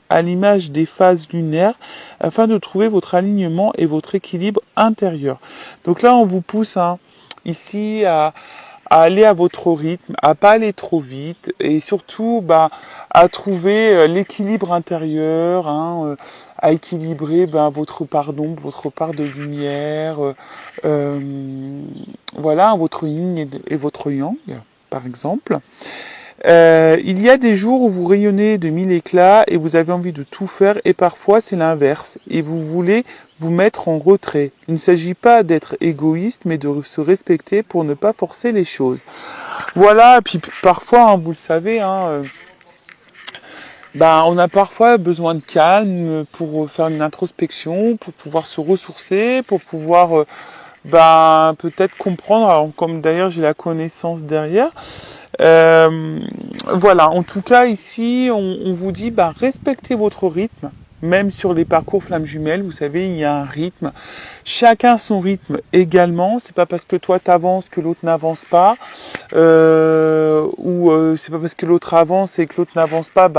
à l'image des phases lunaires afin de trouver votre alignement et votre équilibre intérieur. Donc là, on vous pousse ici à aller à votre rythme, à pas aller trop vite et surtout à trouver l'équilibre intérieur, à équilibrer votre part d'ombre, votre part de lumière, voilà, votre yin et votre yang, par exemple. Il y a des jours où vous rayonnez de mille éclats et vous avez envie de tout faire et parfois c'est l'inverse et vous voulez vous mettre en retrait. Il ne s'agit pas d'être égoïste mais de se respecter pour ne pas forcer les choses. Voilà, et puis parfois, vous le savez, on a parfois besoin de calme pour faire une introspection, pour pouvoir se ressourcer, pour pouvoir peut-être comprendre, alors, comme d'ailleurs j'ai la connaissance derrière. Voilà, en tout cas ici on vous dit respectez votre rythme, même sur les parcours flammes jumelles, vous savez, il y a un rythme, chacun son rythme également, c'est pas parce que toi t'avances que l'autre n'avance pas, c'est pas parce que l'autre avance et que l'autre n'avance pas,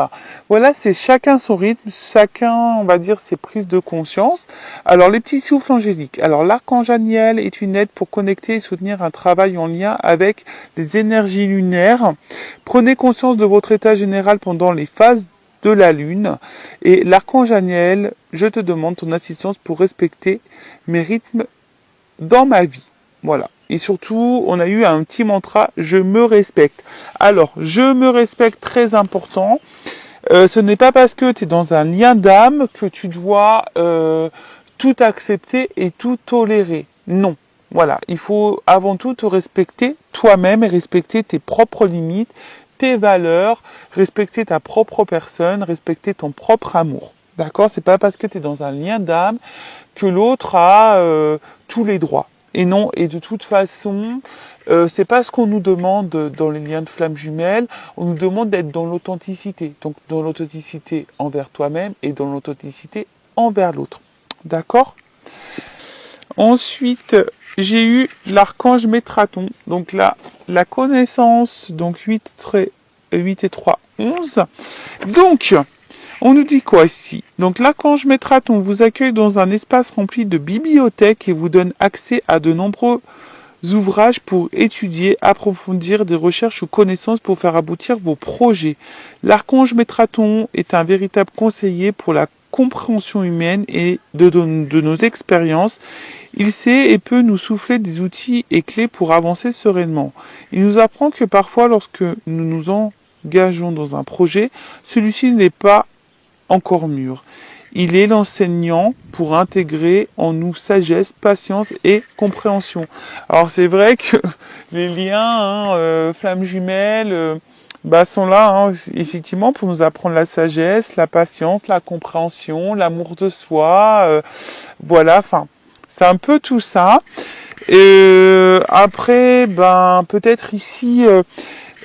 voilà, c'est chacun son rythme, chacun, on va dire, ses prises de conscience. Alors les petits souffles angéliques, alors l'archange Aniel est une aide pour connecter et soutenir un travail en lien avec les énergies lunaires. Prenez conscience de votre état général pendant les phases de la lune et l'archange Aniel, je te demande ton assistance pour respecter mes rythmes dans ma vie. Voilà. Et surtout, on a eu un petit mantra, je me respecte. Alors, je me respecte, très important. Ce n'est pas parce que tu es dans un lien d'âme que tu dois tout accepter et tout tolérer. Non. Voilà. Il faut avant tout te respecter toi-même et respecter tes propres limites, tes valeurs, respecter ta propre personne, respecter ton propre amour. D'accord? C'est pas parce que tu es dans un lien d'âme que l'autre a tous les droits. Et non, et de toute façon, c'est pas ce qu'on nous demande dans les liens de flammes jumelles. On nous demande d'être dans l'authenticité. Donc dans l'authenticité envers toi-même et dans l'authenticité envers l'autre. D'accord? Ensuite, j'ai eu l'archange Métraton. Donc là, la connaissance, donc 8 et 3, 11. Donc, on nous dit quoi ici? Donc l'archange Métraton vous accueille dans un espace rempli de bibliothèques et vous donne accès à de nombreux ouvrages pour étudier, approfondir des recherches ou connaissances pour faire aboutir vos projets. L'archange Métraton est un véritable conseiller pour la compréhension humaine et de nos expériences. Il sait et peut nous souffler des outils et clés pour avancer sereinement. Il nous apprend que parfois, lorsque nous nous engageons dans un projet, celui-ci n'est pas encore mûr. Il est l'enseignant pour intégrer en nous sagesse, patience et compréhension. Alors c'est vrai que les liens flammes jumelles sont là effectivement pour nous apprendre la sagesse, la patience, la compréhension, l'amour de soi. Voilà, c'est un peu tout ça. Après, peut-être ici,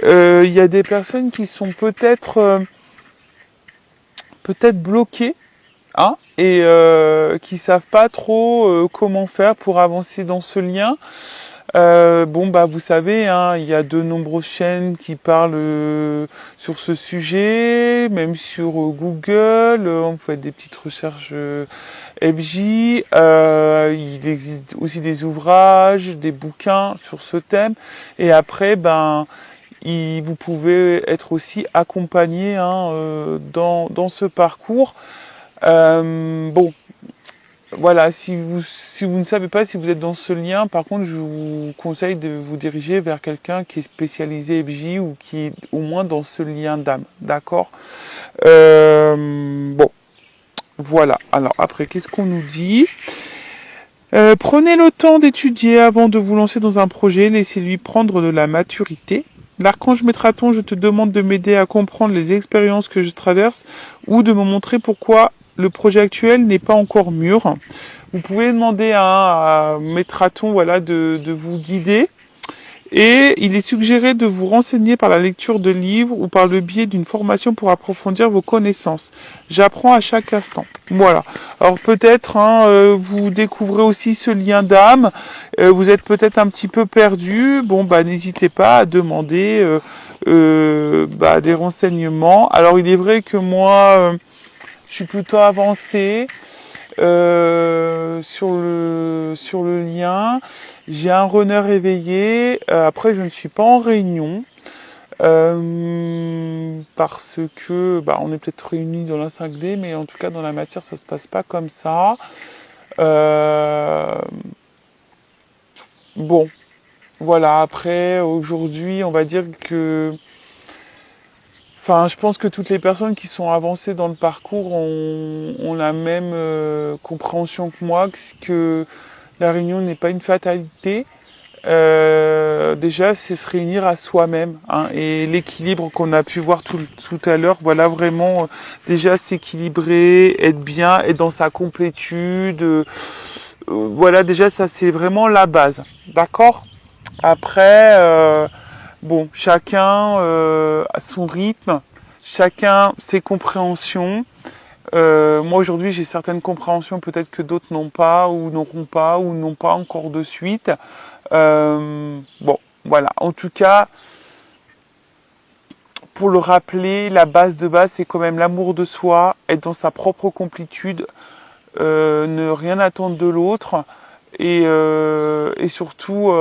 il y a des personnes qui sont peut-être bloquées, et qui savent pas trop comment faire pour avancer dans ce lien. Vous savez, il y a de nombreuses chaînes qui parlent sur ce sujet, même sur Google, on fait des petites recherches FJ, il existe aussi des ouvrages, des bouquins sur ce thème, et après, vous pouvez être aussi accompagné dans ce parcours. Voilà, si vous ne savez pas si vous êtes dans ce lien, par contre, je vous conseille de vous diriger vers quelqu'un qui est spécialisé FJ ou qui est au moins dans ce lien d'âme, d'accord? Voilà. Alors après, qu'est-ce qu'on nous dit? Prenez le temps d'étudier avant de vous lancer dans un projet, laissez-lui prendre de la maturité. L'archange Métraton, je te demande de m'aider à comprendre les expériences que je traverse ou de me montrer pourquoi le projet actuel n'est pas encore mûr. Vous pouvez demander à Métraton de vous guider. Et il est suggéré de vous renseigner par la lecture de livres ou par le biais d'une formation pour approfondir vos connaissances. J'apprends à chaque instant. Voilà. Alors peut-être vous découvrez aussi ce lien d'âme. Vous êtes peut-être un petit peu perdu. N'hésitez pas à demander des renseignements. Alors il est vrai que moi, Je suis plutôt avancée sur le lien. J'ai un runner éveillé. Après, je ne suis pas en réunion. Parce que on est peut-être réunis dans la 5D, mais en tout cas dans la matière ça se passe pas comme ça. Bon, voilà, après aujourd'hui on va dire que je pense que toutes les personnes qui sont avancées dans le parcours ont la même compréhension que moi, que la réunion n'est pas une fatalité. Déjà, c'est se réunir à soi-même, hein, et l'équilibre qu'on a pu voir tout à l'heure, voilà, vraiment, déjà s'équilibrer, être bien, être dans sa complétude, voilà, déjà, ça c'est vraiment la base, d'accord? Après, bon, chacun a son rythme, chacun ses compréhensions. Moi aujourd'hui j'ai certaines compréhensions peut-être que d'autres n'ont pas ou n'ont pas encore de suite. Bon, voilà. En tout cas, pour le rappeler, la base de base, c'est quand même l'amour de soi, être dans sa propre complétude, ne rien attendre de l'autre, et surtout,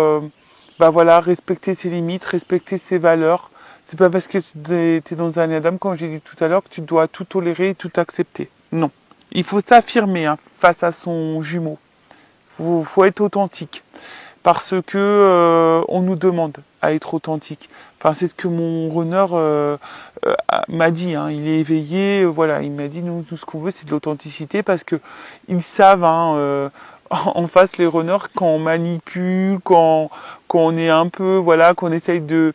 voilà, respecter ses limites, respecter ses valeurs. C'est pas parce que tu es dans un Adam, comme j'ai dit tout à l'heure, que tu dois tout tolérer et tout accepter. Non. Il faut s'affirmer, hein, face à son jumeau. Faut être authentique. Parce que on nous demande à être authentique. Enfin, c'est ce que mon runner m'a dit, hein. Il est éveillé, voilà, il m'a dit nous tout ce qu'on veut c'est de l'authenticité, parce que ils savent, hein, en face les runners, quand on manipule, quand on est un peu, voilà, qu'on essaye de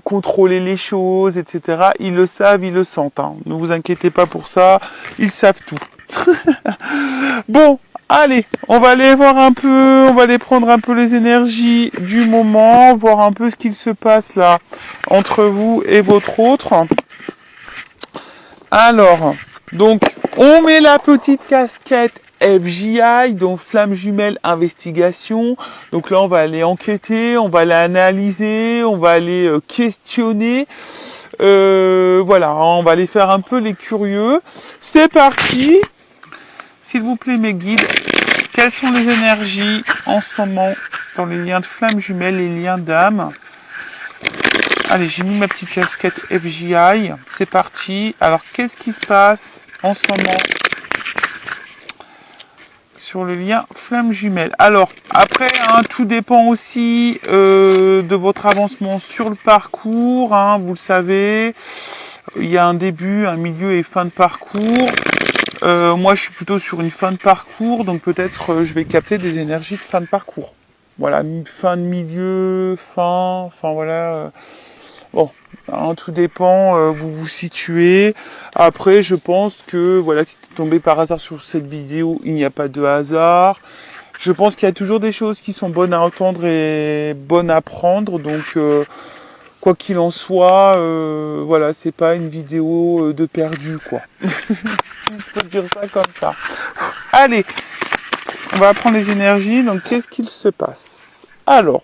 contrôler les choses, etc. Ils le savent, ils le sentent, hein. Ne vous inquiétez pas pour ça, ils savent tout. Bon, allez, on va aller voir un peu, on va aller prendre un peu les énergies du moment, voir un peu ce qu'il se passe là entre vous et votre autre. Alors, donc, on met la petite casquette FJI, donc Flamme Jumelle Investigation. Donc là, on va aller enquêter, on va aller analyser, on va aller questionner. Voilà, on va aller faire un peu les curieux. C'est parti. S'il vous plaît, mes guides, quelles sont les énergies en ce moment dans les liens de Flamme Jumelle, les liens d'âme? Allez, j'ai mis ma petite casquette FJI. C'est parti. Alors, qu'est-ce qui se passe en ce moment sur le lien Flamme Jumelle? Alors, après, hein, tout dépend aussi de votre avancement sur le parcours. Hein, vous le savez, il y a un début, un milieu et fin de parcours. Moi, je suis plutôt sur une fin de parcours, donc peut-être je vais capter des énergies de fin de parcours. Voilà, fin de milieu, enfin voilà. Bon, hein, tout dépend, vous vous situez. Après, je pense que, voilà, si tu es tombé par hasard sur cette vidéo, il n'y a pas de hasard. Je pense qu'il y a toujours des choses qui sont bonnes à entendre et bonnes à prendre, donc quoi qu'il en soit, voilà, c'est pas une vidéo de perdu, quoi. Je peux dire ça comme ça. Allez, on va prendre les énergies. Donc, qu'est-ce qu'il se passe? Alors,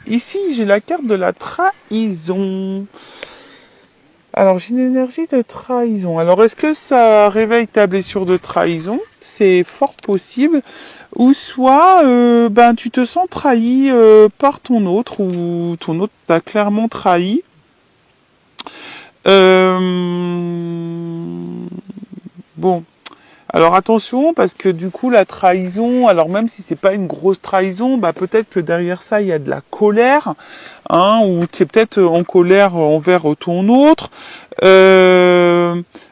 ici, j'ai la carte de la trahison. Alors, j'ai une énergie de trahison. Alors, est-ce que ça réveille ta blessure de trahison? C'est fort possible. Ou soit, tu te sens trahi par ton autre, ou ton autre t'a clairement trahi. Bon, alors attention, parce que du coup la trahison, alors même si c'est pas une grosse trahison, peut-être que derrière ça il y a de la colère, hein, ou tu es peut-être en colère envers ton autre.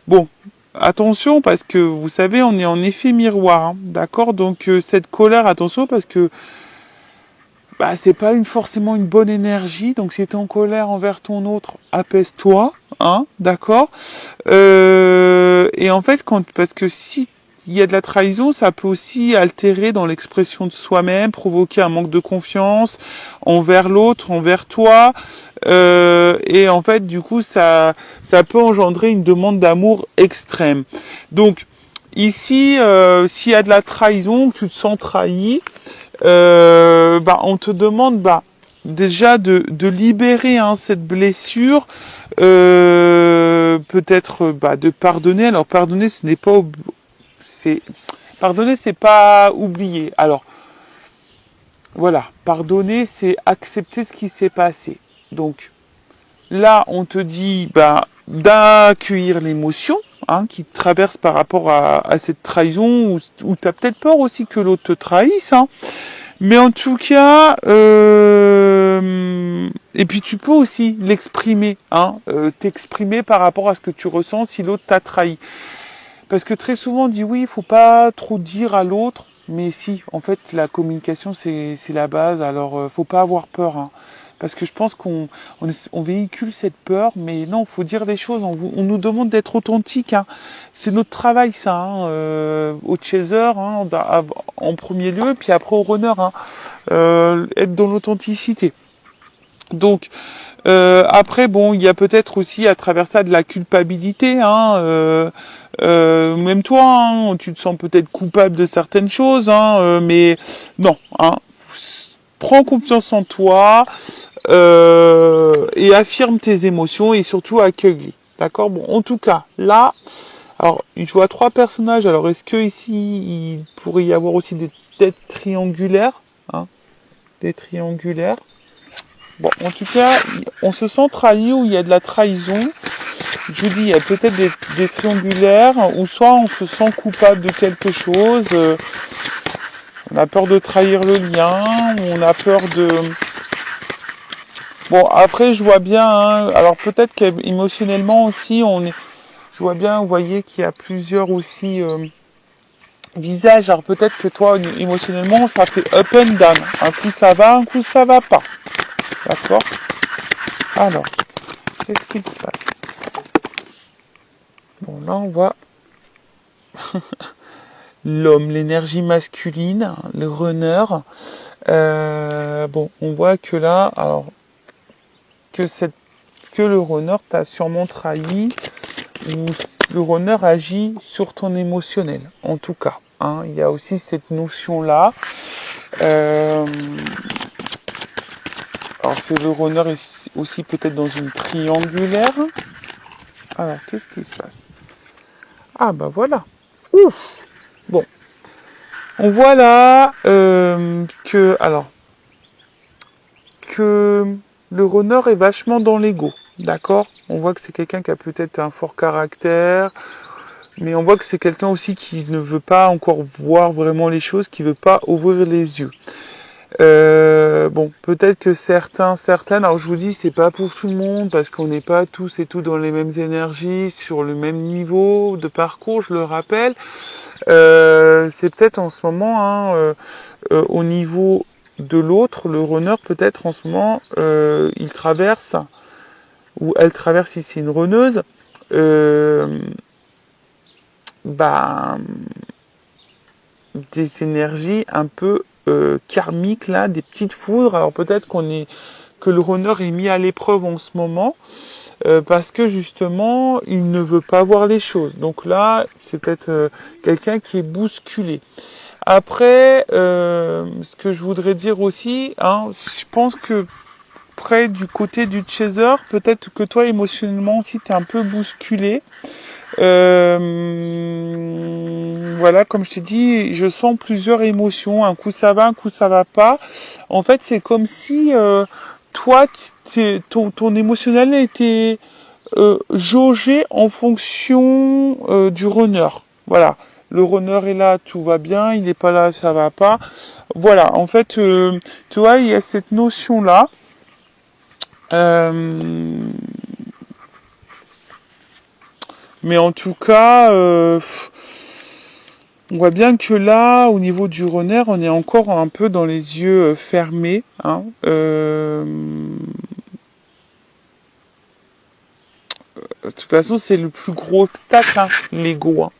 Bon, attention, parce que vous savez, on est en effet miroir, hein, d'accord? Donc cette colère, attention, parce que c'est pas forcément une bonne énergie. Donc si t'es en colère envers ton autre, apaise-toi, hein, d'accord. Et en fait, parce que si il y a de la trahison, ça peut aussi altérer dans l'expression de soi-même, provoquer un manque de confiance envers l'autre, envers toi. Et en fait, du coup, ça peut engendrer une demande d'amour extrême. Donc ici, s'il y a de la trahison, que tu te sens trahi, on te demande déjà de libérer, hein, cette blessure, Peut-être de pardonner. Alors pardonner, ce n'est pas c'est pardonner, c'est pas oublier. Alors voilà, pardonner, c'est accepter ce qui s'est passé. Donc là, on te dit d'accueillir l'émotion qui te traverse par rapport à cette trahison, ou tu as peut-être peur aussi que l'autre te trahisse. Mais en tout cas, et puis tu peux aussi l'exprimer, t'exprimer par rapport à ce que tu ressens si l'autre t'a trahi. Parce que très souvent on dit oui, il faut pas trop dire à l'autre, mais si, en fait la communication c'est la base, alors faut pas avoir peur. Parce que je pense qu'on véhicule cette peur, mais non, faut dire des choses. On nous demande d'être authentique. C'est notre travail, ça. Au chaser, en premier lieu, puis après au runner. Être dans l'authenticité. Donc, après, bon, il y a peut-être aussi à travers ça de la culpabilité. Même toi, tu te sens peut-être coupable de certaines choses, mais non. Prends confiance en toi. Et affirme tes émotions et surtout accueille-les. D'accord? Bon, en tout cas, là, alors, je vois 3 personnages. Alors, est-ce que ici, il pourrait y avoir aussi des têtes triangulaires? Des triangulaires. Bon, en tout cas, on se sent trahi ou il y a de la trahison. Je vous dis, il y a peut-être des triangulaires, ou soit on se sent coupable de quelque chose. On a peur de trahir le lien, on a peur de... Bon, après, je vois bien, alors peut-être qu'émotionnellement aussi, je vois bien, vous voyez qu'il y a plusieurs aussi visages. Alors peut-être que toi, émotionnellement, ça fait up and down. Un coup ça va, un coup ça va pas. D'accord? Alors, qu'est-ce qu'il se passe? Bon, là, on voit l'homme, l'énergie masculine, le runner. Bon, on voit que là, alors, que le runner t'a sûrement trahi, ou le runner agit sur ton émotionnel, en tout cas. Il y a aussi cette notion-là. Alors c'est le runner aussi peut-être dans une triangulaire. Alors, qu'est-ce qui se passe? Ah bah voilà. Ouf. Bon. On voit là que le runner est vachement dans l'ego. D'accord? On voit que c'est quelqu'un qui a peut-être un fort caractère, mais on voit que c'est quelqu'un aussi qui ne veut pas encore voir vraiment les choses, qui veut pas ouvrir les yeux. Bon, peut-être que certaines, alors je vous dis, c'est pas pour tout le monde, parce qu'on n'est pas tous et tout dans les mêmes énergies, sur le même niveau de parcours, je le rappelle. C'est peut-être en ce moment, au niveau de l'autre, le runner, peut-être en ce moment, il traverse, ou elle traverse si c'est une runneuse, des énergies un peu karmiques là, des petites foudres. Alors peut-être que le runner est mis à l'épreuve en ce moment parce que justement il ne veut pas voir les choses. Donc là c'est peut-être quelqu'un qui est bousculé. Après ce que je voudrais dire aussi, je pense que près du côté du chaser, peut-être que toi émotionnellement aussi t'es un peu bousculé. Voilà, comme je t'ai dit, je sens plusieurs émotions. Un coup ça va, un coup ça va pas. En fait, c'est comme si toi, ton émotionnel était jaugé en fonction du runner. Voilà, le runner est là, tout va bien. Il n'est pas là, ça va pas. Voilà, en fait, tu vois, il y a cette notion-là. Mais en tout cas, on voit bien que là, au niveau du runner, on est encore un peu dans les yeux fermés. De toute façon, c'est le plus gros obstacle, l'ego.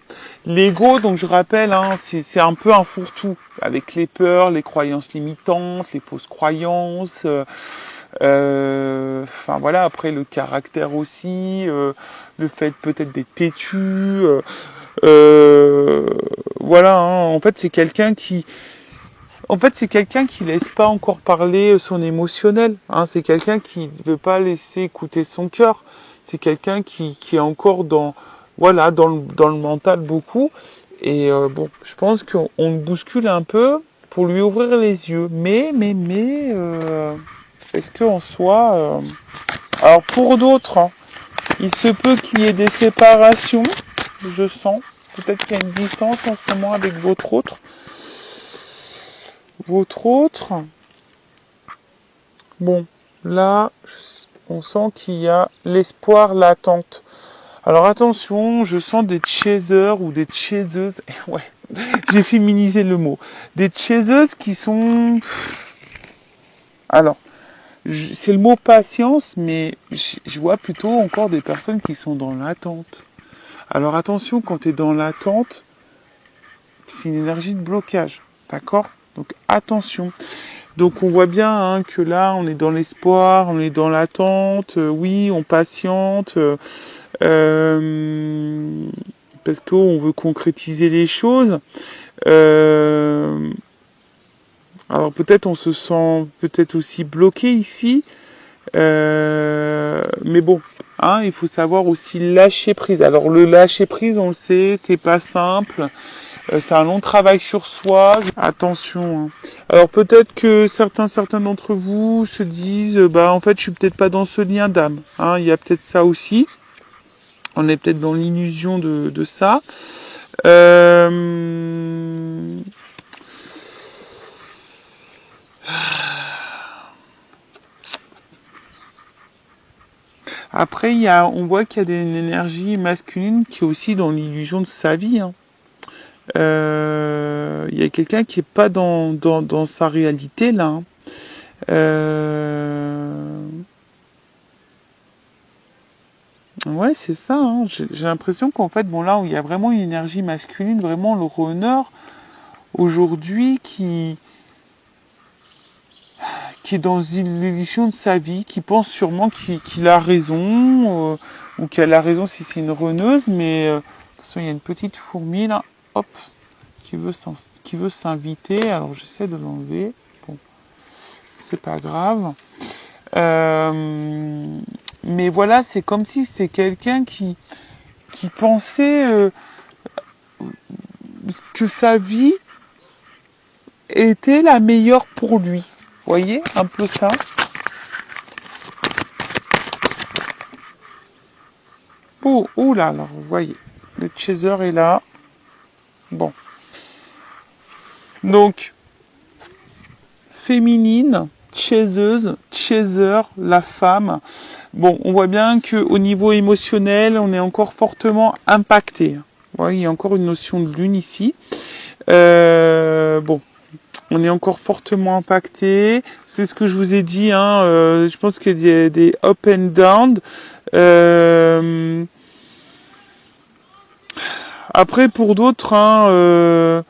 L'ego, donc je rappelle, c'est un peu un fourre-tout, avec les peurs, les croyances limitantes, les fausses croyances. Enfin voilà, après le caractère aussi, le fait peut-être d'être têtu. Voilà, en fait c'est quelqu'un qui laisse pas encore parler son émotionnel. C'est quelqu'un qui ne veut pas laisser écouter son cœur. c'est quelqu'un qui est encore voilà, dans le mental beaucoup. Et bon, je pense qu'on le bouscule un peu pour lui ouvrir les yeux. Est-ce qu'en soi... Alors pour d'autres, hein, il se peut qu'il y ait des séparations, je sens. Peut-être qu'il y a une distance en ce moment avec votre autre. Bon, là, on sent qu'il y a l'espoir, l'attente. Alors attention, je sens des chasers ou des chaseuses. Ouais, j'ai féminisé le mot. Des chaseuses qui sont... Alors, c'est le mot patience, mais je vois plutôt encore des personnes qui sont dans l'attente. Alors attention, quand tu es dans l'attente, c'est une énergie de blocage. D'accord? Donc attention. Donc on voit bien hein, que là, on est dans l'espoir, on est dans l'attente. Oui, on patiente. Parce qu'on veut concrétiser les choses. Alors peut-être on se sent peut-être aussi bloqué ici. Mais bon, hein, il faut savoir aussi lâcher prise. Alors le lâcher prise, on le sait, c'est pas simple. C'est un long travail sur soi. Attention. Hein. Alors peut-être que certains d'entre vous se disent, bah en fait, je suis peut-être pas dans ce lien d'âme. Hein, il y a peut-être ça aussi. On est peut-être dans l'illusion de ça. Après, on voit qu'il y a une énergie masculine qui est aussi dans l'illusion de sa vie. Hein. Il y a quelqu'un qui est pas dans sa réalité là. Hein. Ouais, c'est ça. Hein. J'ai l'impression qu'en fait, bon là, il y a vraiment une énergie masculine, vraiment le runner aujourd'hui qui est dans l'illusion de sa vie, qui pense sûrement qu'il a raison, ou qu'elle a raison si c'est une runneuse, mais attention, il y a une petite fourmi là, hop, qui veut s'inviter. Alors j'essaie de l'enlever. Bon, c'est pas grave. Mais voilà, c'est comme si c'était quelqu'un qui pensait que sa vie était la meilleure pour lui. Vous voyez, un peu ça. Oh là, alors, vous voyez, le chaser est là. Bon. Donc, féminine, chaiseuse, chaser, la femme. Bon, on voit bien que au niveau émotionnel, on est encore fortement impacté. Vous voyez, il y a encore une notion de lune ici. Bon, on est encore fortement impacté. C'est ce que je vous ai dit. Hein, je pense qu'il y a des up and down. Après, pour d'autres, hein,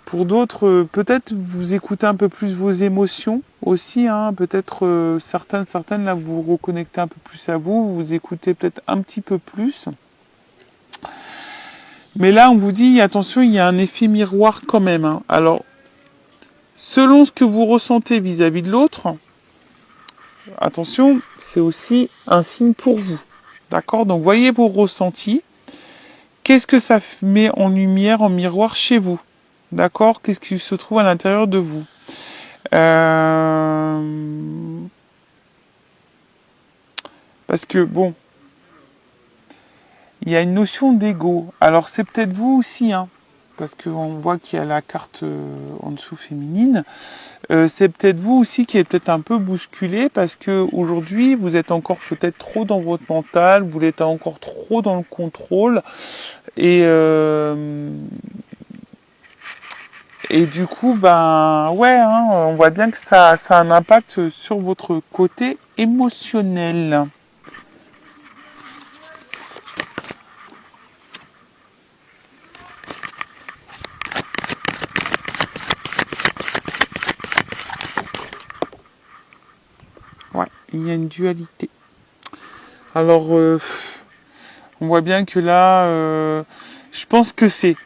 peut-être vous écoutez un peu plus vos émotions aussi. Hein, peut-être certaines là, vous reconnectez un peu plus à vous. Vous écoutez peut-être un petit peu plus. Mais là, on vous dit, attention, il y a un effet miroir quand même. Hein. Alors, selon ce que vous ressentez vis-à-vis de l'autre, attention, c'est aussi un signe pour vous. D'accord? Donc, voyez vos ressentis. Qu'est-ce que ça met en lumière, en miroir chez vous? D'accord? Qu'est-ce qui se trouve à l'intérieur de vous? Parce que, bon, il y a une notion d'ego. Alors, c'est peut-être vous aussi, hein, parce qu'on voit qu'il y a la carte en dessous féminine. C'est peut-être vous aussi qui êtes peut-être un peu bousculé, parce que aujourd'hui, vous êtes encore peut-être trop dans votre mental, vous êtes encore trop dans le contrôle, et du coup, ben ouais, hein, on voit bien que ça a un impact sur votre côté émotionnel. Ouais, il y a une dualité. Alors, on voit bien que là, je pense que c'est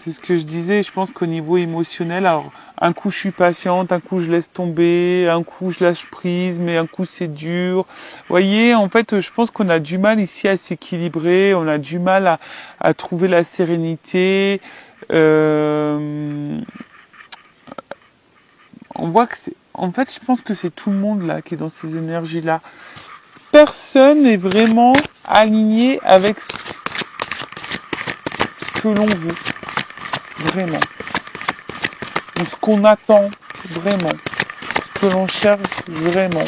C'est ce que je disais, je pense qu'au niveau émotionnel, alors un coup je suis patiente, un coup je laisse tomber, un coup je lâche prise, mais un coup c'est dur. Vous voyez, en fait, je pense qu'on a du mal ici à s'équilibrer, on a du mal à trouver la sérénité. On voit que c'est, en fait, je pense que c'est tout le monde là qui est dans ces énergies-là. Personne n'est vraiment aligné avec ce que l'on veut, vraiment. Ou ce qu'on attend, vraiment. Ce que l'on cherche, vraiment.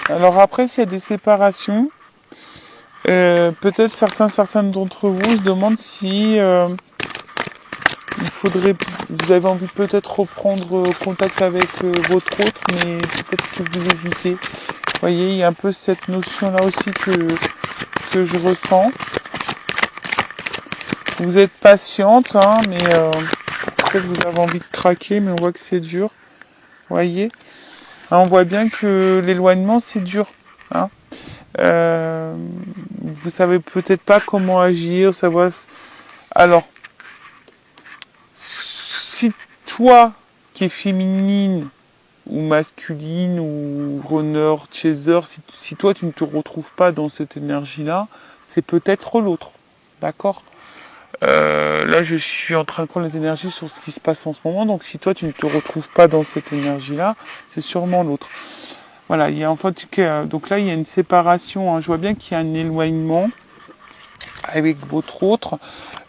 Alors après, s'il y a des séparations, peut-être certaines d'entre vous se demandent si il faudrait, vous avez envie de peut-être reprendre contact avec votre autre, mais peut-être que vous hésitez. Vous voyez, il y a un peu cette notion-là aussi que je ressens. Vous êtes patiente, hein, mais peut-être vous avez envie de craquer, mais on voit que c'est dur. Vous voyez, hein, on voit bien que l'éloignement, c'est dur. Hein. Vous savez peut-être pas comment agir, savoir. Alors, si toi qui es féminine ou masculine ou runner, chaser, si toi tu ne te retrouves pas dans cette énergie-là, c'est peut-être l'autre. D'accord? Là, je suis en train de prendre les énergies sur ce qui se passe en ce moment. Donc, si toi tu ne te retrouves pas dans cette énergie-là, c'est sûrement l'autre. Voilà, il y a en fait, donc là il y a une séparation. Hein. Je vois bien qu'il y a un éloignement avec votre autre.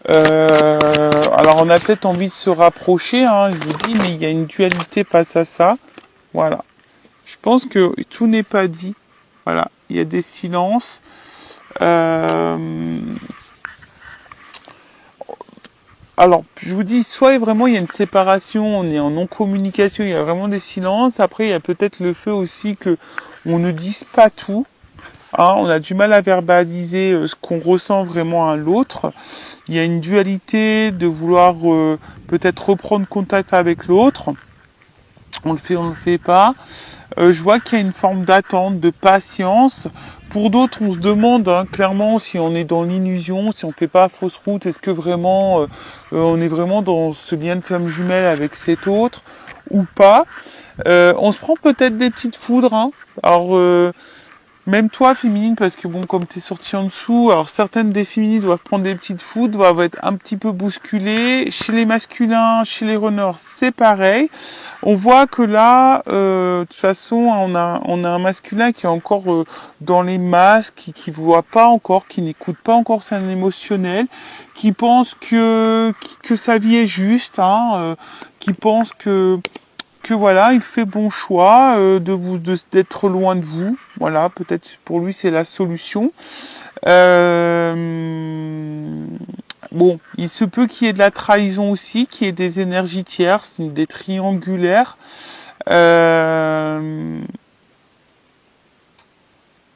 Alors on a peut-être envie de se rapprocher, hein, je vous dis, mais il y a une dualité face à ça. Voilà. Je pense que tout n'est pas dit. Voilà, il y a des silences. Alors, je vous dis, soit vraiment il y a une séparation, on est en non-communication, il y a vraiment des silences. Après, il y a peut-être le fait aussi que on ne dise pas tout. Hein, on a du mal à verbaliser ce qu'on ressent vraiment à l'autre. Il y a une dualité de vouloir peut-être reprendre contact avec l'autre. On le fait pas. Je vois qu'il y a une forme d'attente, de patience. Pour d'autres, on se demande hein, clairement si on est dans l'illusion, si on fait pas fausse route, est-ce que vraiment on est vraiment dans ce lien de flamme jumelle avec cet autre ou pas. On se prend peut-être des petites foudres. Hein. Alors même toi, féminine, parce que bon, comme t'es sortie en dessous, alors certaines des féminines doivent prendre des petites foudres, doivent être un petit peu bousculées. Chez les masculins, chez les runners, c'est pareil. On voit que là, de toute façon, on a un masculin qui est encore dans les masques, qui voit pas encore, qui n'écoute pas encore son émotionnel, qui pense que sa vie est juste, hein, qui pense que voilà, il fait bon choix d'être loin de vous. Voilà, peut-être pour lui c'est la solution. Bon, il se peut qu'il y ait de la trahison aussi, qu'il y ait des énergies tierces, des triangulaires.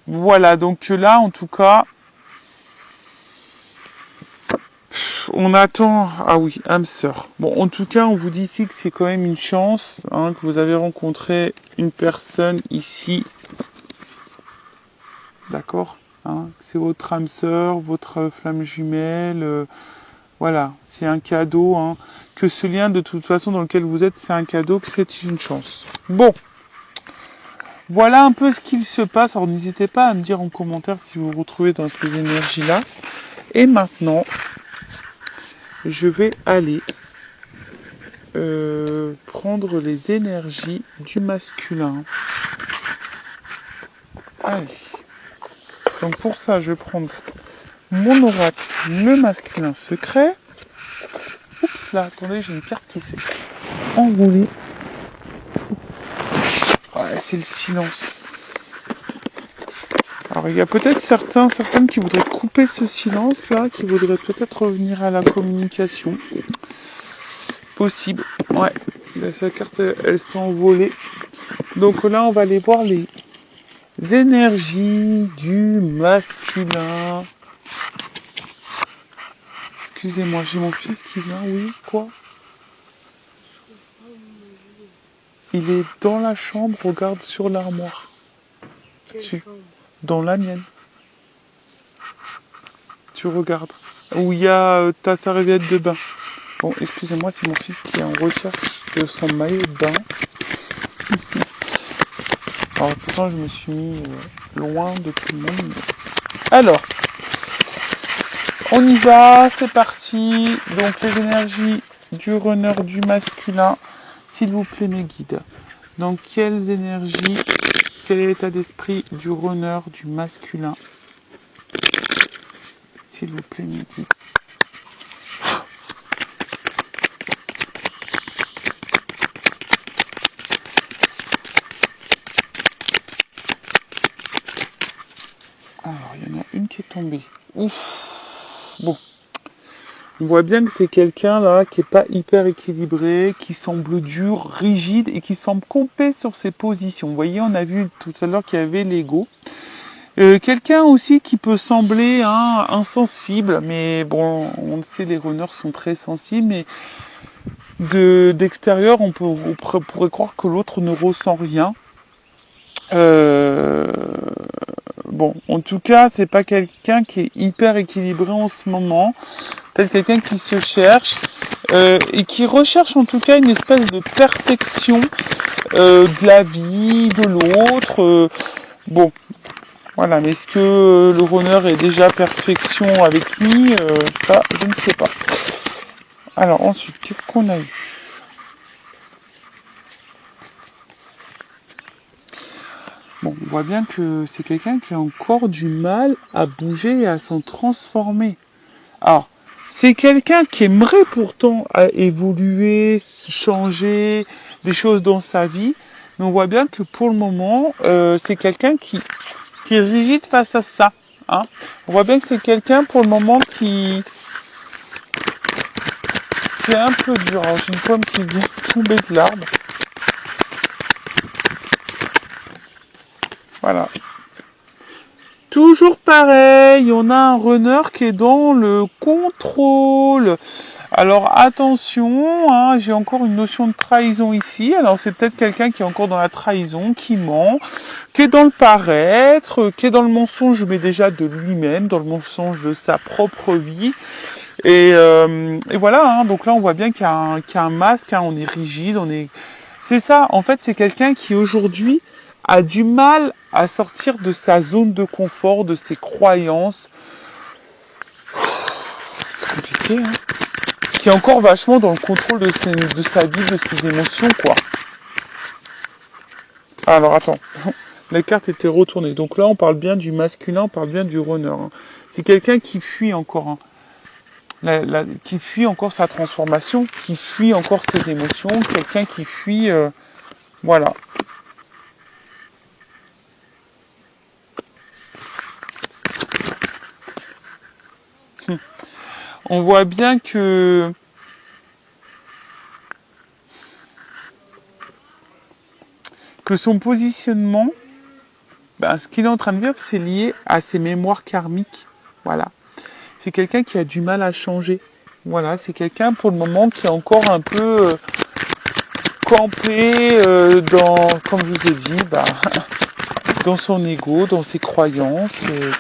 Voilà, donc là en tout cas, on attend, ah oui, âme sœur. Bon, en tout cas, on vous dit ici que c'est quand même une chance, hein, que vous avez rencontré une personne ici. D'accord, hein, c'est votre âme sœur, votre flamme jumelle. Voilà, c'est un cadeau. Hein, que ce lien, de toute façon, dans lequel vous êtes, c'est un cadeau, que c'est une chance. Bon, voilà un peu ce qu'il se passe. Alors, n'hésitez pas à me dire en commentaire si vous vous retrouvez dans ces énergies-là. Et maintenant, je vais aller prendre les énergies du masculin. Allez. Donc pour ça, je vais prendre mon oracle, le masculin secret. Oups là, attendez, j'ai une carte qui s'est enroulée. Ouais, c'est le silence. Alors il y a peut-être certaines qui voudraient couper ce silence là, qui voudraient peut-être revenir à la communication. Possible, ouais. Là, sa carte, elle s'est envolée. Donc là, on va aller voir les énergies du masculin. excusez-moi, j'ai mon fils qui vient, oui, quoi? Il est dans la chambre, regarde sur l'armoire. Dans la mienne. Tu regardes. Où il y a ta serviette de bain. Bon, excusez-moi, c'est mon fils qui est en recherche de son maillot de bain. Alors, pourtant, je me suis mis loin de tout le monde. Alors, on y va, c'est parti. Donc, les énergies du runner du masculin. S'il vous plaît, mes guides. Dans quelles énergies, quel est l'état d'esprit du runner du masculin? S'il vous plaît, mes guides. Alors, il y en a une qui est tombée. Ouf. Bon. On voit bien que c'est quelqu'un là qui est pas hyper équilibré, qui semble dur, rigide et qui semble campé sur ses positions. Vous voyez, on a vu tout à l'heure qu'il y avait l'ego. Quelqu'un aussi qui peut sembler insensible, mais bon, on le sait, les runners sont très sensibles, mais d'extérieur, on pourrait croire que l'autre ne ressent rien. Bon, en tout cas, c'est pas quelqu'un qui est hyper équilibré en ce moment. Peut-être quelqu'un qui se cherche et qui recherche en tout cas une espèce de perfection de la vie, de l'autre. Bon, voilà. Mais est-ce que le runner est déjà perfection avec lui? Ça, je ne sais pas. Alors ensuite, qu'est-ce qu'on a eu? Bon, on voit bien que c'est quelqu'un qui a encore du mal à bouger et à s'en transformer. Alors, c'est quelqu'un qui aimerait pourtant évoluer, changer des choses dans sa vie, mais on voit bien que pour le moment, c'est quelqu'un qui est rigide face à ça. Hein. On voit bien que c'est quelqu'un pour le moment qui est un peu dur. Alors, j'ai une pomme qui vient tomber de l'arbre. Voilà. Toujours pareil, on a un runner qui est dans le contrôle. Alors attention, hein, j'ai encore une notion de trahison ici. Alors c'est peut-être quelqu'un qui est encore dans la trahison, qui ment, qui est dans le paraître, qui est dans le mensonge, mais déjà de lui-même, dans le mensonge de sa propre vie. Et voilà, hein, donc là on voit bien qu'il y a un masque, hein, on est rigide, c'est ça, en fait c'est quelqu'un qui aujourd'hui a du mal à sortir de sa zone de confort, de ses croyances. C'est compliqué, hein. Qui est encore vachement dans le contrôle de sa vie, de ses émotions, quoi. Alors, attends. La carte était retournée. Donc là, on parle bien du masculin, on parle bien du runner. Hein. C'est quelqu'un qui fuit encore. Hein. Qui fuit encore sa transformation, qui fuit encore ses émotions. Quelqu'un qui fuit... voilà. On voit bien que son positionnement, ce qu'il est en train de vivre, c'est lié à ses mémoires karmiques. Voilà. C'est quelqu'un qui a du mal à changer. Voilà, c'est quelqu'un pour le moment qui est encore un peu campé comme je vous ai dit, dans son ego, dans ses croyances.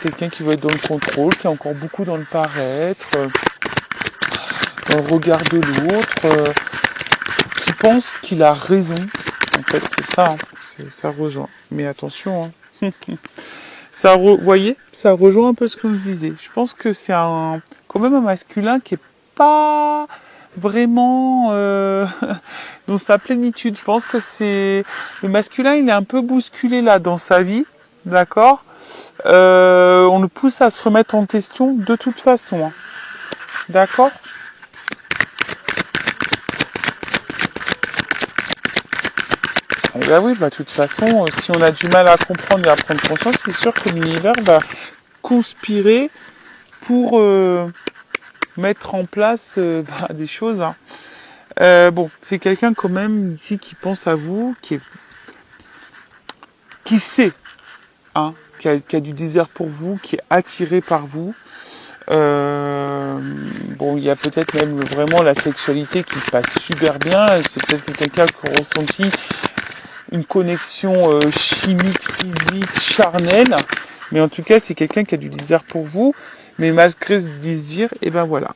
Quelqu'un qui veut être dans le contrôle, qui est encore beaucoup dans le paraître, dans le regard de l'autre, qui pense qu'il a raison. En fait, c'est ça. Hein. Ça rejoint. Mais attention, hein. Vous voyez, ça rejoint un peu ce que je disais. Je pense que c'est quand même un masculin qui est pas vraiment dans sa plénitude. Je pense que le masculin, il est un peu bousculé là dans sa vie, d'accord. On le pousse à se remettre en question de toute façon, hein. D'accord. Et oui, de toute façon, si on a du mal à comprendre et à prendre conscience, c'est sûr que l'univers va conspirer pour mettre en place des choses. Hein. Bon, c'est quelqu'un quand même ici qui pense à vous, qui sait, hein, qui a du désir pour vous, qui est attiré par vous. Bon, il y a peut-être même vraiment la sexualité qui se passe super bien. C'est peut-être quelqu'un qui a ressenti une connexion chimique, physique, charnelle. Mais en tout cas, c'est quelqu'un qui a du désir pour vous. Mais malgré ce désir, et ben voilà.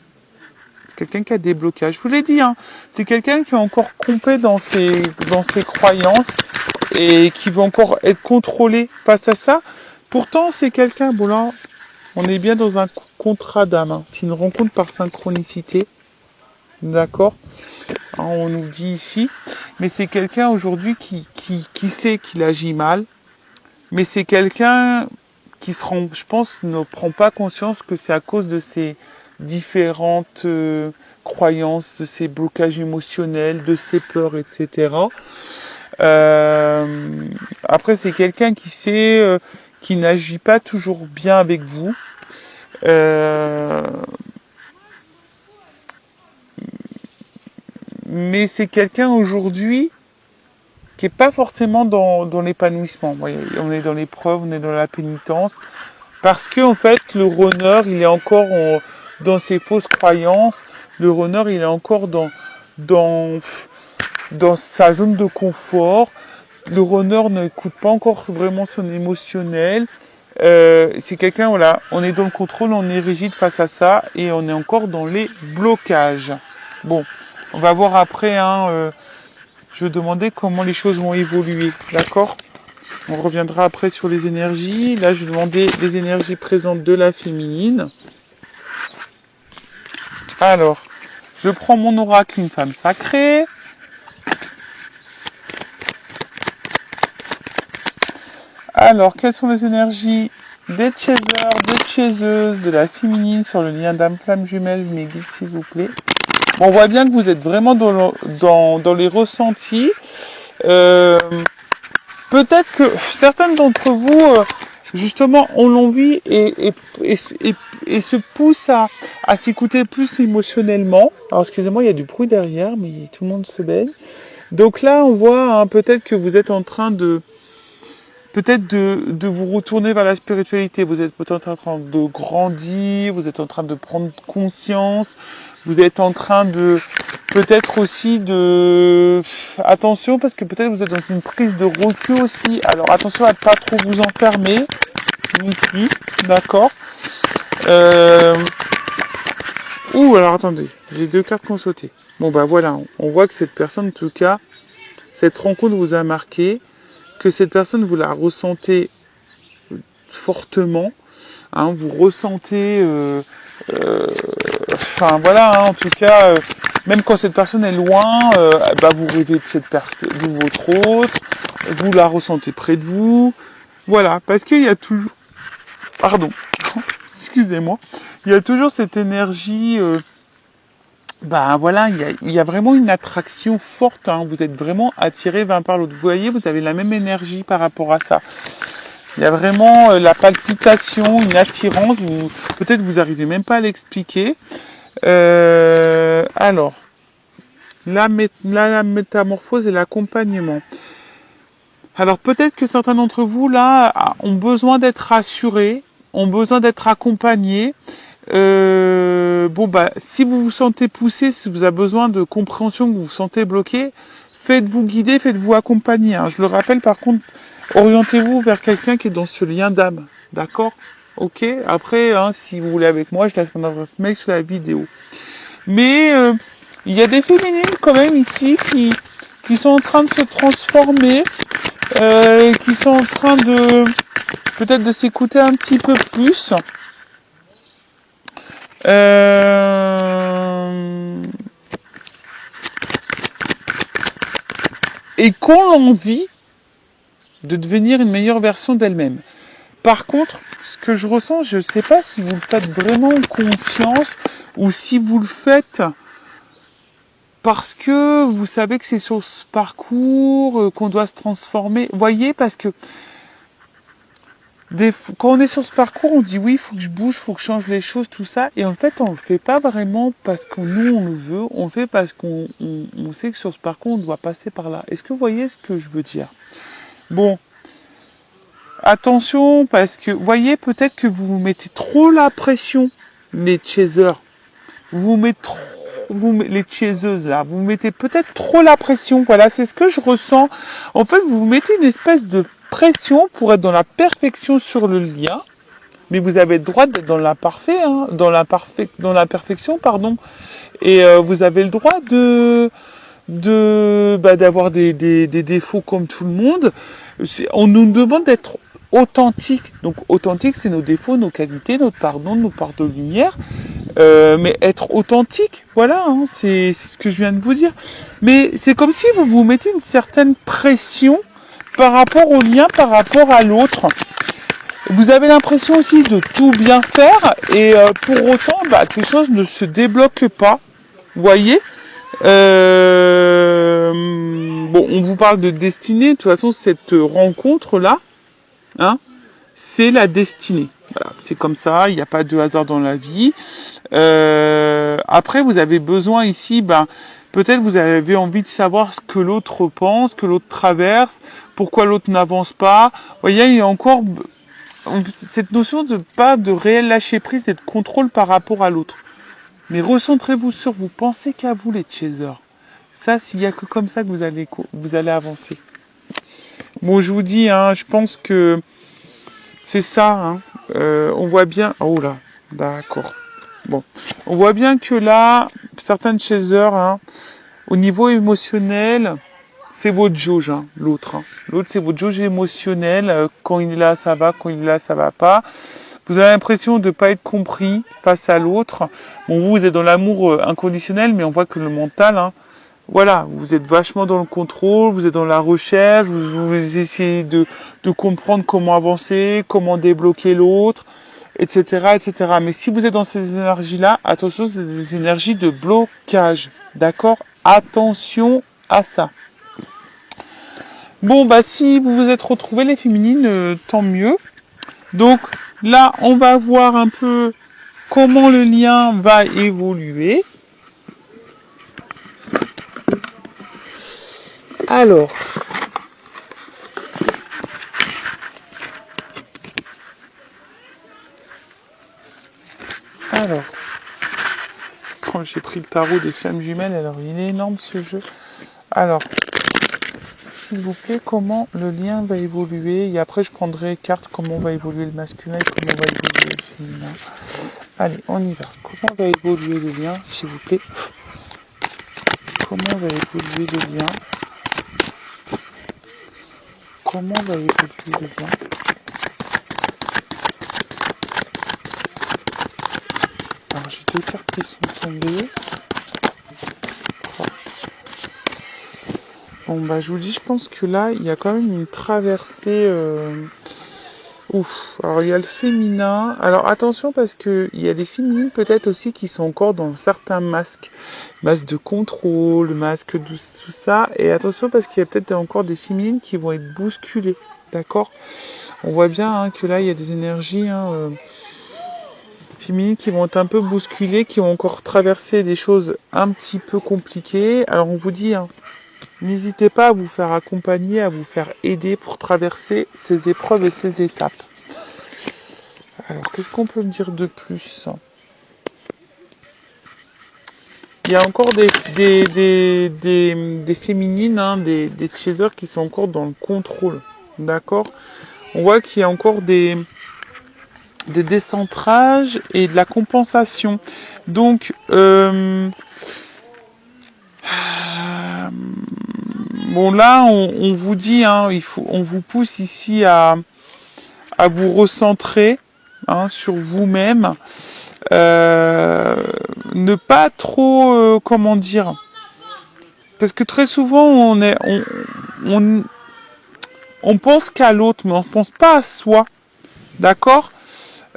C'est quelqu'un qui a des blocages. Je vous l'ai dit, hein. C'est quelqu'un qui est encore complet dans ses croyances et qui veut encore être contrôlé face à ça. Pourtant, c'est quelqu'un, bon là, on est bien dans un contrat d'âme. Hein. C'est une rencontre par synchronicité. D'accord, hein, on nous dit ici. Mais c'est quelqu'un aujourd'hui qui sait qu'il agit mal. Mais c'est quelqu'un qui je pense, ne prend pas conscience que c'est à cause de ses différentes croyances, de ses blocages émotionnels, de ses peurs, etc. Après, c'est quelqu'un qui sait, qui n'agit pas toujours bien avec vous. Mais c'est quelqu'un aujourd'hui qui est pas forcément dans l'épanouissement. Vous voyez, on est dans l'épreuve, on est dans la pénitence, parce que en fait, le runner, il est encore dans ses fausses croyances. Le runner, il est encore dans sa zone de confort. Le runner n'écoute pas encore vraiment son émotionnel. C'est quelqu'un, voilà, on est dans le contrôle, on est rigide face à ça, et on est encore dans les blocages. Bon, on va voir après, hein, je vais demander comment les choses vont évoluer, d'accord? On reviendra après sur les énergies. Là, je vais demander les énergies présentes de la féminine. Alors, je prends mon oracle, une femme sacrée. Alors, quelles sont les énergies des chasers, des chaseuses, de la féminine sur le lien d'âme flamme jumelle, mes guides, s'il vous plaît. Bon, on voit bien que vous êtes vraiment dans les ressentis. Peut-être que certains d'entre vous, justement, ont l'envie et se poussent à s'écouter plus émotionnellement. Alors, excusez-moi, il y a du bruit derrière, mais tout le monde se baigne. Donc là, on voit hein, peut-être que vous êtes en train de vous retourner vers la spiritualité. Vous êtes peut-être en train de grandir, vous êtes en train de prendre conscience, vous êtes en train de peut-être aussi attention parce que peut-être vous êtes dans une prise de recul aussi. Alors attention à ne pas trop vous enfermer. Oui, d'accord. Alors attendez, j'ai 2 cartes qui ont sauté. Bon bah voilà, on voit que cette personne, en tout cas, cette rencontre vous a marqué, que cette personne vous la ressentez fortement, hein, vous ressentez, enfin voilà, hein, en tout cas, même quand cette personne est loin, vous rêvez de cette personne, de votre autre, vous la ressentez près de vous, voilà, parce qu'il y a toujours, pardon, excusez-moi, il y a toujours cette énergie. Voilà, il y a vraiment une attraction forte, hein. Vous êtes vraiment attirés l'un par l'autre. Vous voyez, vous avez la même énergie par rapport à ça. Il y a vraiment la palpitation, une attirance, peut-être vous arrivez même pas à l'expliquer. Alors, la métamorphose et l'accompagnement. Alors peut-être que certains d'entre vous, là, ont besoin d'être rassurés, ont besoin d'être accompagnés. Si vous vous sentez poussé, si vous avez besoin de compréhension, que vous vous sentez bloqué, faites-vous guider, faites-vous accompagner. Hein. Je le rappelle, par contre, orientez-vous vers quelqu'un qui est dans ce lien d'âme. D'accord? Ok? Après, hein, si vous voulez avec moi, je laisse mon adresse mail sur la vidéo. Mais il y a des féminines quand même ici qui sont en train de se transformer, qui sont en train de peut-être de s'écouter un petit peu plus. Et qu'on l'envie de devenir une meilleure version d'elle-même. Par contre, ce que je ressens, je ne sais pas si vous le faites vraiment en conscience ou si vous le faites parce que vous savez que c'est sur ce parcours qu'on doit se transformer. Voyez, parce que quand on est sur ce parcours, on dit oui, il faut que je bouge, il faut que je change les choses, tout ça. Et en fait, on le fait pas vraiment parce que nous, on le veut. On le fait parce qu'on sait que sur ce parcours, on doit passer par là. Est-ce que vous voyez ce que je veux dire? Bon, attention, parce que, voyez, peut-être que vous mettez trop la pression, les chasers. vous mettez trop, les chaiseuses là, vous mettez peut-être trop la pression. Voilà, c'est ce que je ressens. En fait, vous mettez une espèce de pression pour être dans la perfection sur le lien, mais vous avez le droit d'être dans l'imparfait, hein, dans la perfection, pardon. Et vous avez le droit d'avoir des défauts comme tout le monde. On nous demande d'être authentique. Donc authentique, c'est nos défauts, nos qualités, notre pardon, nos parts de lumière. Mais être authentique, voilà, hein, c'est ce que je viens de vous dire. Mais c'est comme si vous vous mettez une certaine pression par rapport au lien, par rapport à l'autre. Vous avez l'impression aussi de tout bien faire et pour autant, que les choses ne se débloquent pas. Vous voyez, bon, on vous parle de destinée. De toute façon, cette rencontre-là, hein, c'est la destinée. Voilà, c'est comme ça. Il n'y a pas de hasard dans la vie. Après, vous avez besoin ici, peut-être vous avez envie de savoir ce que l'autre pense, que l'autre traverse, pourquoi l'autre n'avance pas. Vous voyez, il y a encore cette notion de pas de réel lâcher prise et de contrôle par rapport à l'autre. Mais recentrez-vous sur vous. Pensez qu'à vous, les chasers. Ça, s'il y a que comme ça que vous allez avancer. Bon, je vous dis, hein, je pense que c'est ça. Hein. On voit bien. Oh là, d'accord. Bon, on voit bien que là, certains chasers, hein, au niveau émotionnel, c'est votre jauge, hein, l'autre. Hein. L'autre, c'est votre jauge émotionnelle. Quand il est là, ça va. Quand il est là, ça va pas. Vous avez l'impression de pas être compris face à l'autre. Bon, vous êtes dans l'amour inconditionnel, mais on voit que le mental, hein, voilà, vous êtes vachement dans le contrôle, vous êtes dans la recherche, vous essayez de comprendre comment avancer, comment débloquer l'autre, etc., etc. Mais si vous êtes dans ces énergies-là, attention, c'est des énergies de blocage, d'accord? Attention à ça. Bon, si vous vous êtes retrouvés les féminines, tant mieux. Donc là, on va voir un peu comment le lien va évoluer. Alors, quand j'ai pris le tarot des flammes jumelles, alors il est énorme ce jeu. Alors, s'il vous plaît, comment le lien va évoluer. Et après, je prendrai carte comment va évoluer le masculin et comment va évoluer le féminin. Allez, on y va. Comment va évoluer le lien, s'il vous plaît? Comment va évoluer le lien? Comment va évoluer le lien? Alors, j'ai deux cartes qui sont tombées. Bon, je vous dis, je pense que là, il y a quand même une traversée. Ouf. Alors, il y a le féminin. Alors, attention parce que il y a des féminines peut-être aussi qui sont encore dans certains masques. Masque de contrôle, masque de tout ça. Et attention parce qu'il y a peut-être encore des féminines qui vont être bousculées. D'accord? On voit bien que là, il y a des énergies féminines qui vont être un peu bousculées, qui vont encore traverser des choses un petit peu compliquées. Alors, on vous dit... n'hésitez pas à vous faire accompagner, à vous faire aider pour traverser ces épreuves et ces étapes. Alors, qu'est-ce qu'on peut me dire de plus? Il y a encore des féminines, hein, des chasers qui sont encore dans le contrôle. D'accord? On voit qu'il y a encore des décentrages et de la compensation. Donc, bon là, on vous dit, hein, on vous pousse ici à vous recentrer sur vous-même, ne pas trop, comment dire, parce que très souvent on pense qu'à l'autre, mais on pense pas à soi, d'accord?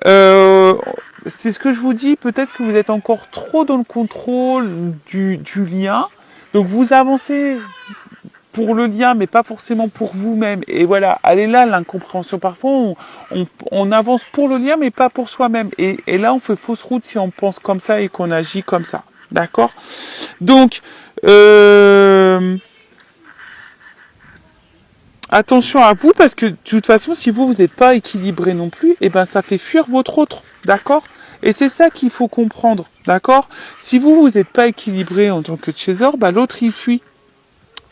C'est ce que je vous dis, peut-être que vous êtes encore trop dans le contrôle du lien, donc vous avancez pour le lien, mais pas forcément pour vous-même. Et voilà, elle est là l'incompréhension. Parfois, on avance pour le lien, mais pas pour soi-même. Et là, on fait fausse route si on pense comme ça et qu'on agit comme ça. D'accord? Donc, attention à vous, parce que de toute façon, si vous n'êtes pas équilibré non plus, ça fait fuir votre autre. D'accord? Et c'est ça qu'il faut comprendre, d'accord? Si vous n'êtes pas équilibré en tant que chaser, bah l'autre il fuit,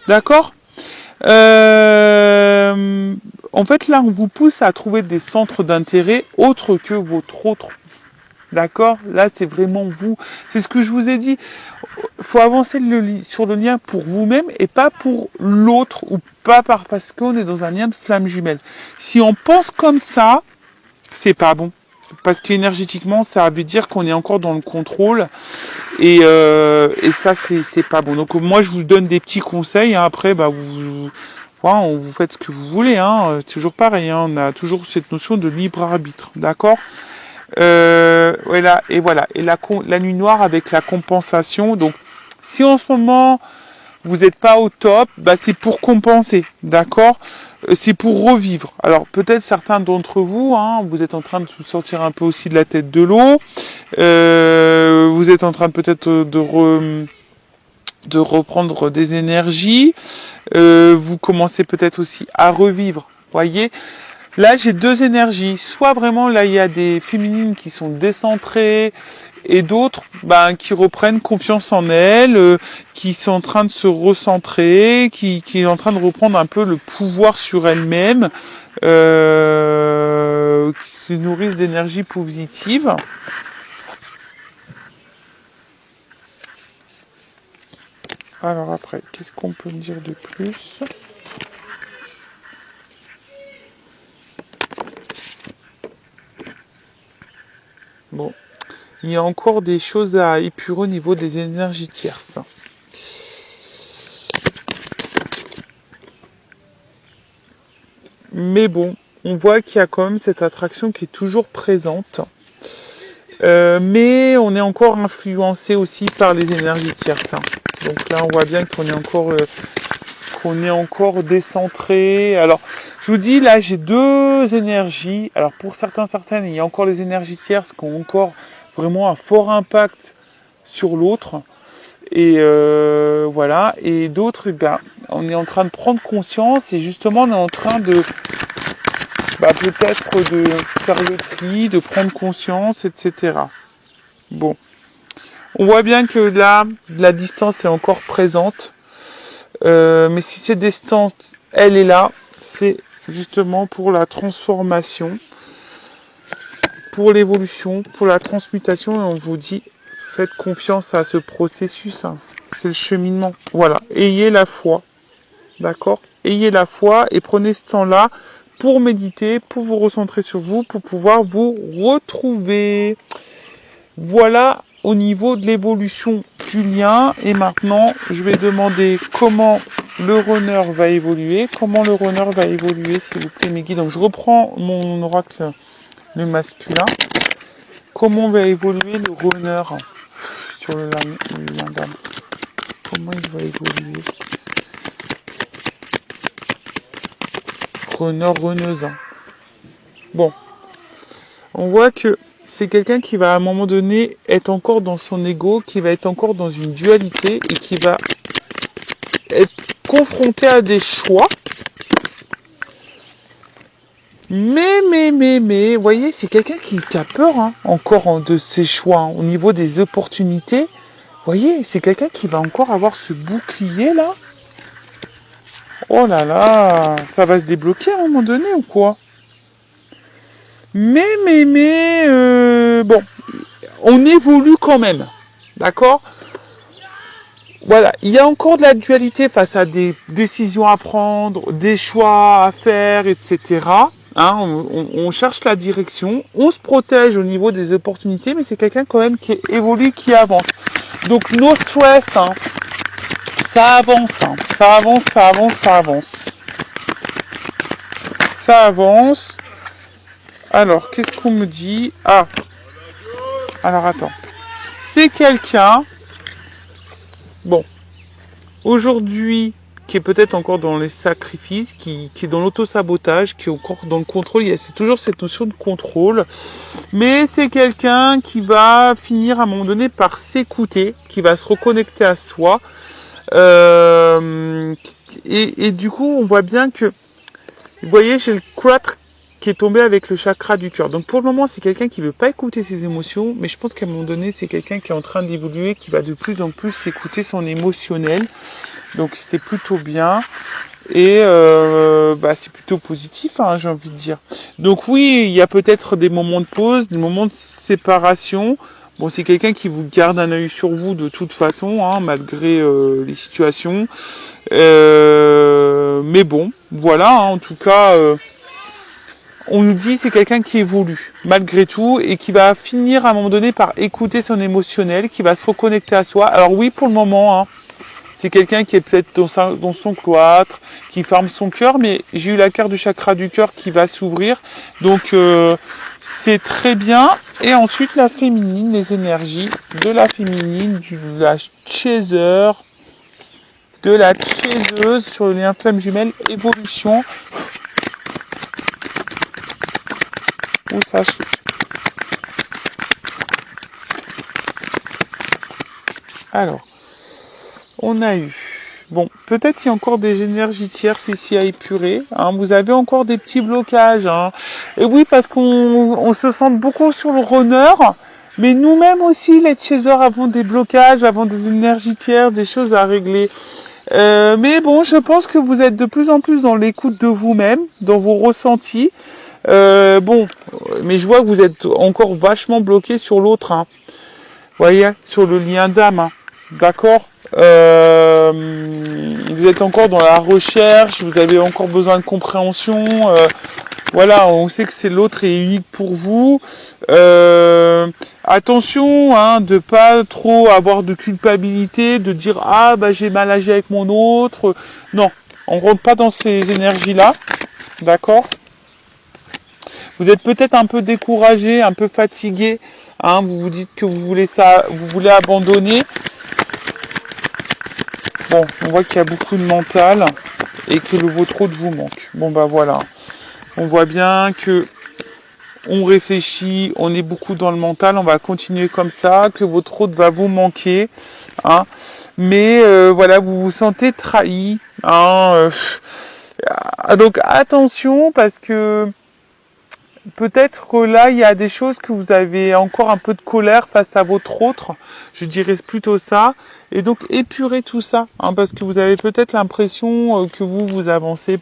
d'accord? En fait, là, on vous pousse à trouver des centres d'intérêt autres que votre autre. D'accord? Là, c'est vraiment vous. C'est ce que je vous ai dit. Faut avancer sur le lien pour vous-même et pas pour l'autre ou pas parce qu'on est dans un lien de flamme jumelle. Si on pense comme ça, c'est pas bon. Parce qu'énergétiquement, ça veut dire qu'on est encore dans le contrôle et ça, c'est pas bon. Donc moi, je vous donne des petits conseils. Hein. Après, bah vous faites ce que vous voulez. Hein. C'est toujours pareil. Hein. On a toujours cette notion de libre arbitre. D'accord? Voilà. Et voilà. Et la nuit noire avec la compensation. Donc, si en ce moment vous n'êtes pas au top, bah c'est pour compenser, d'accord? C'est pour revivre. Alors peut-être certains d'entre vous, hein, vous êtes en train de vous sortir un peu aussi de la tête de l'eau. Vous êtes en train peut-être de reprendre des énergies. Vous commencez peut-être aussi à revivre. Voyez? Là, j'ai deux énergies. Soit vraiment, là, il y a des féminines qui sont décentrées et d'autres qui reprennent confiance en elles, qui sont en train de se recentrer, qui est en train de reprendre un peu le pouvoir sur elles-mêmes, qui se nourrissent d'énergie positive. Alors après, qu'est-ce qu'on peut me dire de plus ? Bon, il y a encore des choses à épurer au niveau des énergies tierces. Mais bon, on voit qu'il y a quand même cette attraction qui est toujours présente. Mais on est encore influencé aussi par les énergies tierces. Hein. Donc là, on voit bien qu'on est encore décentré. Alors, je vous dis, là, j'ai deux énergies. Alors, pour certaines, il y a encore les énergies tierces qui ont encore vraiment un fort impact sur l'autre. Et voilà. Et d'autres, on est en train de prendre conscience et justement, on est en train de peut-être de faire le tri, de prendre conscience, etc. Bon. On voit bien que là, la distance est encore présente. Mais si cette distance, elle est là, c'est justement pour la transformation, pour l'évolution, pour la transmutation. Et on vous dit, faites confiance à ce processus. Hein. C'est le cheminement. Voilà. Ayez la foi. D'accord ? Ayez la foi et prenez ce temps-là pour méditer, pour vous recentrer sur vous, pour pouvoir vous retrouver. Voilà au niveau de l'évolution du lien. Et maintenant, je vais demander comment le runner va évoluer. Comment le runner va évoluer, s'il vous plaît, mes guides. Donc, je reprends mon oracle, le masculin. Comment va évoluer le runner sur le lien d'âme? Comment il va évoluer? Runner, runneuse. Bon. On voit que c'est quelqu'un qui va à un moment donné être encore dans son ego, qui va être encore dans une dualité et qui va être confronté à des choix. Mais, vous voyez, c'est quelqu'un qui a peur encore de ses choix au niveau des opportunités. Vous voyez, c'est quelqu'un qui va encore avoir ce bouclier là. Oh là là, ça va se débloquer à un moment donné ou quoi? Bon, on évolue quand même, d'accord? Voilà, il y a encore de la dualité face à des décisions à prendre, des choix à faire, etc. Hein, on cherche la direction, on se protège au niveau des opportunités, mais c'est quelqu'un quand même qui évolue, qui avance. Donc, no stress, hein. Ça avance, hein. Ça avance, ça avance, ça avance. Ça avance. Alors, qu'est-ce qu'on me dit? Ah. Alors, attends. C'est quelqu'un, bon, aujourd'hui, qui est peut-être encore dans les sacrifices, qui est dans l'auto-sabotage, qui est encore dans le contrôle. C'est toujours cette notion de contrôle. Mais c'est quelqu'un qui va finir à un moment donné par s'écouter, qui va se reconnecter à soi. Et du coup, on voit bien que, vous voyez, j'ai le 4 qui est tombé avec le chakra du cœur. Donc pour le moment, c'est quelqu'un qui veut pas écouter ses émotions, mais je pense qu'à un moment donné, c'est quelqu'un qui est en train d'évoluer, qui va de plus en plus écouter son émotionnel. Donc c'est plutôt bien. Et c'est plutôt positif, hein, j'ai envie de dire. Donc oui, il y a peut-être des moments de pause, des moments de séparation. Bon, c'est quelqu'un qui vous garde un œil sur vous de toute façon, hein, malgré les situations. Mais bon, voilà, hein, en tout cas, on nous dit c'est quelqu'un qui évolue, malgré tout, et qui va finir à un moment donné par écouter son émotionnel, qui va se reconnecter à soi. Alors oui, pour le moment, hein, c'est quelqu'un qui est peut-être dans son cloître, qui ferme son cœur, mais j'ai eu la carte du chakra du cœur qui va s'ouvrir. Donc c'est très bien. Et ensuite la féminine, les énergies de la féminine, de la chaser, de la chaiseuse sur le lien flamme jumelle, évolution. Où ça Alors, on a eu... Bon, peut-être qu'il y a encore des énergies tierces ici à épurer. Hein. Vous avez encore des petits blocages. Hein. Et oui, parce qu'on se sent beaucoup sur le runner. Mais nous-mêmes aussi, les chasers, avons des blocages, avons des énergies tierces, des choses à régler. Mais bon, je pense que vous êtes de plus en plus dans l'écoute de vous-même, dans vos ressentis. Mais je vois que vous êtes encore vachement bloqué sur l'autre. Hein. Vous voyez, sur le lien d'âme. Hein. D'accord. Vous êtes encore dans la recherche, vous avez encore besoin de compréhension. Voilà, on sait que c'est l'autre est unique pour vous. Attention, hein, de pas trop avoir de culpabilité, de dire ah bah j'ai mal agi avec mon autre. Non, on rentre pas dans ces énergies-là, d'accord. Vous êtes peut-être un peu découragé, un peu fatigué. Hein, vous vous dites que vous voulez abandonner. Bon, on voit qu'il y a beaucoup de mental et que votre autre vous manque. Bon bah voilà. On voit bien que on réfléchit, on est beaucoup dans le mental, on va continuer comme ça, que votre autre va vous manquer. Hein. Mais voilà, vous vous sentez trahi. Hein, donc attention parce que peut-être que là, il y a des choses que vous avez encore un peu de colère face à votre autre. Je dirais plutôt ça. Et donc, épurez tout ça. Hein, parce que vous avez peut-être l'impression que vous avancez,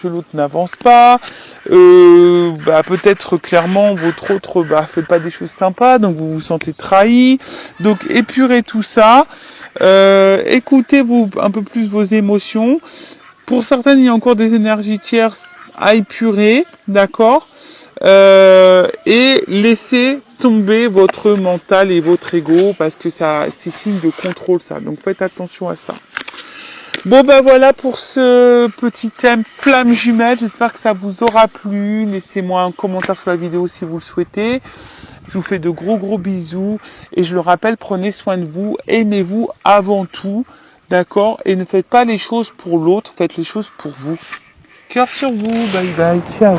que l'autre n'avance pas. Peut-être clairement, votre autre fait pas des choses sympas. Donc, vous vous sentez trahi. Donc, épurez tout ça. Écoutez un peu plus vos émotions. Pour certaines, il y a encore des énergies tierces à épurer. D'accord ? Et laissez tomber votre mental et votre ego parce que ça c'est signe de contrôle ça, donc faites attention à ça. Bon ben voilà pour ce petit thème flamme jumelle, j'espère que ça vous aura plu, laissez-moi un commentaire sur la vidéo si vous le souhaitez. Je vous fais de gros bisous et je le rappelle, prenez soin de vous, aimez-vous avant tout, d'accord, et ne faites pas les choses pour l'autre, faites les choses pour vous. Cœur sur vous, bye bye, ciao.